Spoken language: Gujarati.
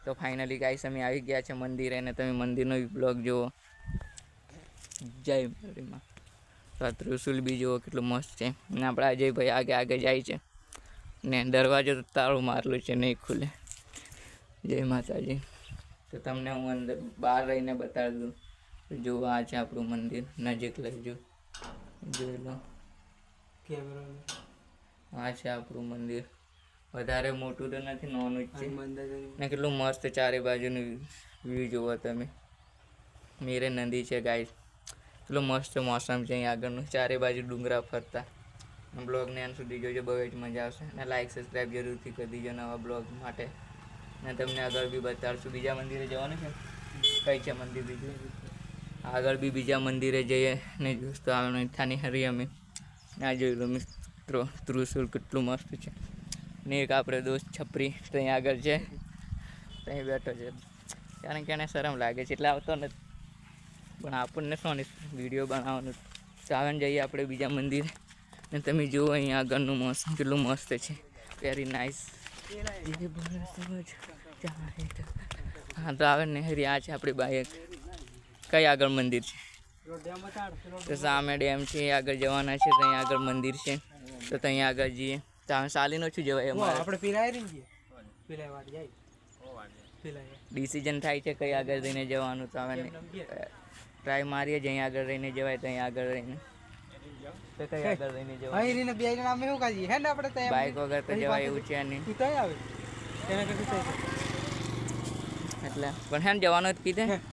તો ફાઇનલી ગાઈસ અમે આવી ગયા છે મંદિરે અને તમે મંદિરનો બ્લોગ જુઓ. જય માતામાં. તો આ ત્રિશુલ બી જુઓ કેટલું મસ્ત છે. અને આપણા અજયભાઈ આગળ જાય છે ને દરવાજો તો તાળું મારેલું છે, નહીં ખુલે. જય માતાજી. તો તમને હું અંદર બહાર રહીને બતાવી દઉં. જો આ છે આપણું મંદિર, નજીક લઈ જો, જોઈ લો. આ છે આપણું મંદિર. વધારે મોટું તો નથી, નાનું જ છે ને કેટલું મસ્ત ચારે બાજુનું વ્યૂ જુઓ તમે. મેરે નદી છે ગાઈસ. કેટલું મસ્ત મોસમ છે અહીં આગળનું, ચારે બાજુ ડુંગરા ફરતા. બ્લોગને અંત સુધી જોજો, બહુ જ મજા આવશે. અને લાઈક સબસ્ક્રાઈબ જરૂરથી કરી દીજો નવા બ્લોગ માટે. ને તમને આગળ બી બતાડશું. બીજા મંદિરે જવાનું છે. કઈ છે મંદિર બીજું? આગળ બી બીજા મંદિરે જઈએ ને દોસ્તો આવવાનું ઈચ્છાની હરી અમે. આ જોઈ લો મિત્રો, ત્રિશુલ કેટલું મસ્ત છે. ને એક આપણે દોસ્ત છપરી ત્યાં આગળ છે, ત્યાં બેઠો છે. કારણ કે એને શરમ લાગે છે એટલે આવતો નથી, પણ આપણને શું વિડીયો બનાવવાનું. તો આવે ને જઈએ આપણે બીજા મંદિરે. ને તમે જુઓ અહીંયા આગળનું મોસમ કેટલું મસ્ત છે. Very nice. હા તો આવે ને હરી. આ છે આપણી બાઈક. કઈ આગળ મંદિર છે? તો સામે ડેમ છે, આગળ જવાના છે. ત્યાં આગળ મંદિર છે, તો ત્યાં આગળ જઈએ. તો અમે સાલીનો શું જવાય અમારે ડિસિઝન થાય છે કઈ આગળ રહીને જવાનું. તો હવે ટ્રાય મારીએ જ્યાં આગળ રહીને જવાય ત્યાં આગળ રહીને. તો કઈ આગળ રહીને જવાય? બાઇક વગર તો જવાય એવું છે નહીં એટલે. પણ હે જવાનું જ કીધે.